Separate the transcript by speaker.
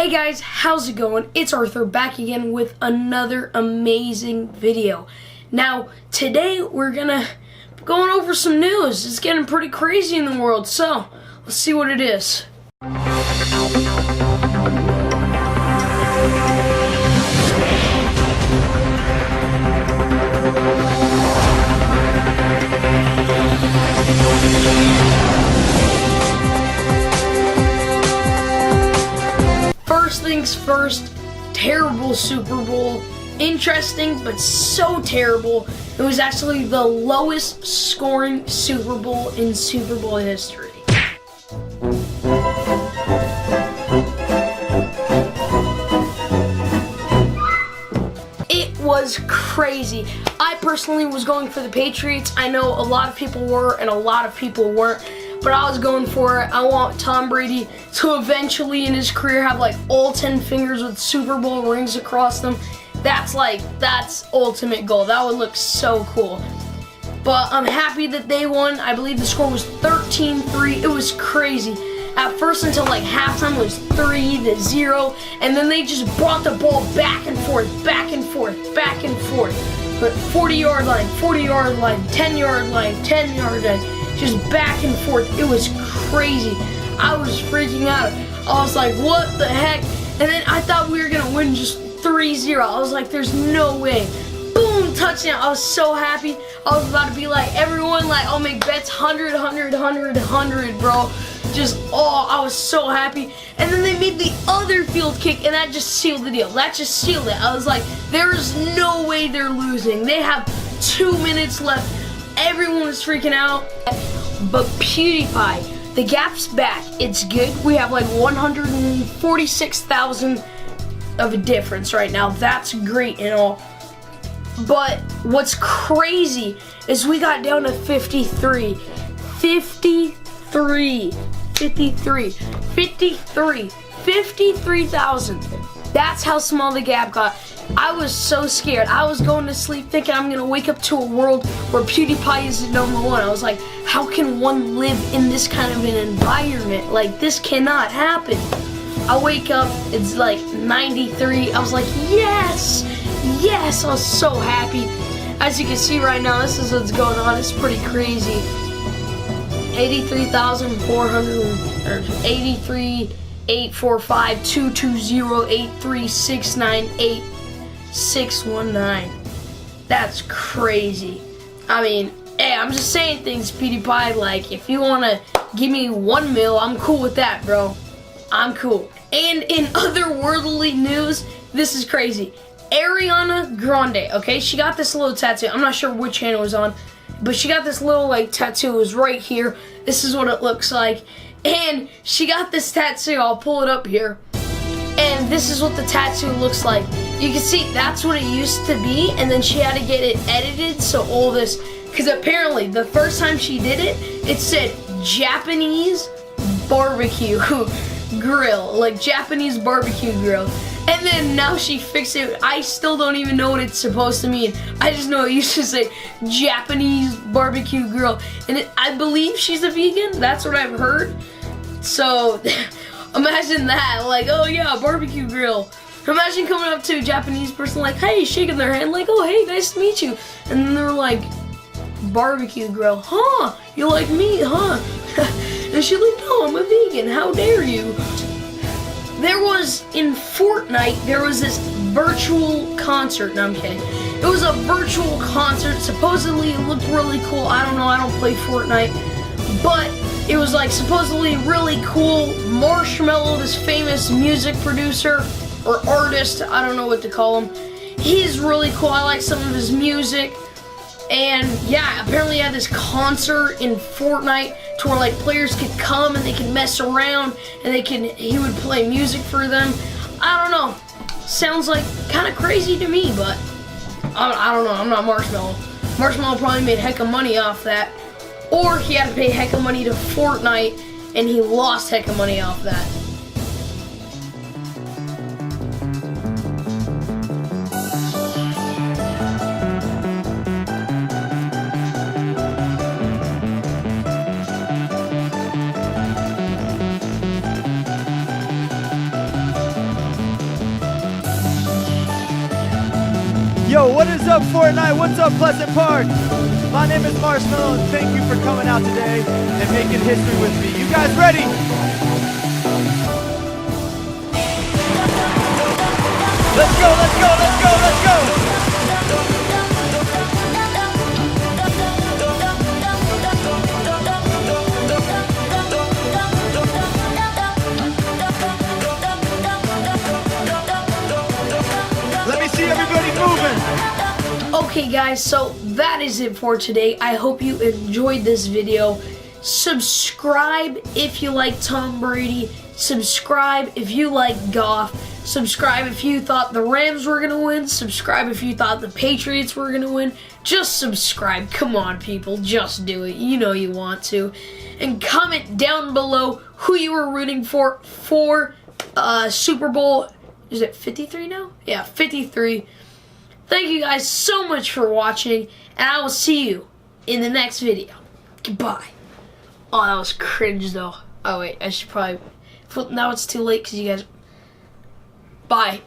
Speaker 1: Hey guys, how's it going? It's Arthur back again with another amazing video. Now, today we're going over some news. It's getting pretty crazy in the world, so let's see what it is. First things first, terrible Super Bowl. Interesting, but so terrible. It was actually the lowest scoring Super Bowl in Super Bowl history. It was crazy. I personally was going for the Patriots. I know a lot of people were and a lot of people weren't. But I was going for it. I want Tom Brady to eventually in his career have like all 10 fingers with Super Bowl rings across them. That's ultimate goal. That would look so cool. But I'm happy that they won. I believe the score was 13-3. It was crazy. At first until like halftime it was 3-0. And then they just brought the ball back and forth, back and forth, back and forth. But 40-yard line, 40-yard line, 10-yard line, 10-yard line. Just back and forth. It was crazy. I was freaking out. I was like, what the heck? And then I thought we were going to win just 3-0. I was like, there's no way. Boom, touchdown. I was so happy. I was about to be like, everyone, like, I'll make bets 100, 100, 100, 100, bro. I was so happy. And then they made the other field kick, and that just sealed the deal. That just sealed it. I was like, there's no way they're losing. They have 2 minutes left. Everyone was freaking out. But PewDiePie, the gap's back. It's good. We have like 146,000 of a difference right now. That's great and all. But what's crazy is we got down to 53. 53,000. That's how small the gap got. I was so scared. I was going to sleep thinking I'm gonna wake up to a world where PewDiePie is number one. I was like, how can one live in this kind of an environment? Like, this cannot happen. I wake up, it's like 93. I was like, yes, yes. I was so happy. As you can see right now, this is what's going on. It's pretty crazy. 83,400 or 83,845,220,83698,619. That's crazy. I mean, hey, I'm just saying things, PewDiePie. Like, if you want to give me 1 mil, I'm cool with that, bro. I'm cool. And in other worldly news, this is crazy. Ariana Grande, okay? She got this little tattoo. I'm not sure which hand it was on, but she got this little, like, tattoo. It was right here. This is what it looks like. And she got this tattoo. I'll pull it up here. And this is what the tattoo looks like. You can see that's what it used to be, and then she had to get it edited, so all this, because apparently the first time she did it, it said Japanese barbecue grill, like Japanese barbecue grill. And then now she fixed it. I still don't even know what it's supposed to mean. I just know it used to say Japanese barbecue grill. And I believe she's a vegan. That's what I've heard. So imagine that. Like, oh yeah, barbecue grill. Imagine coming up to a Japanese person like, hey, shaking their hand like, oh hey, nice to meet you. And then they're like, barbecue grill. Huh, you like meat, huh? And she's like, no, I'm a vegan. How dare you? There was, in Fortnite, there was this virtual concert. No, I'm kidding. It was a virtual concert. Supposedly, it looked really cool. I don't know. I don't play Fortnite. But it was, like, supposedly really cool. Marshmello, this famous music producer or artist, I don't know what to call him. He's really cool. I like some of his music. And, yeah, apparently he had this concert in Fortnite to where, like, players could come and they could mess around and he would play music for them. I don't know. Sounds like kind of crazy to me, but I don't know. I'm not Marshmello. Marshmello probably made heck of money off that. Or he had to pay heck of money to Fortnite and he lost heck of money off that.
Speaker 2: Yo, what is up, Fortnite? What's up, Pleasant Park? My name is Marshmallow, and thank you for coming out today and making history with me. You guys ready? Let's go, let's go, let's go, let's go! Let me see everybody moving!
Speaker 1: Okay guys, so that is it for today. I hope you enjoyed this video. Subscribe if you like Tom Brady. Subscribe if you like Goff. Subscribe if you thought the Rams were going to win. Subscribe if you thought the Patriots were going to win. Just subscribe. Come on, people. Just do it. You know you want to. And comment down below who you were rooting for Super Bowl. Is it 53 now? Yeah, 53. Thank you guys so much for watching, and I will see you in the next video. Goodbye. Oh, that was cringe, though. Oh, wait, I should probably... Now it's too late because you guys... Bye.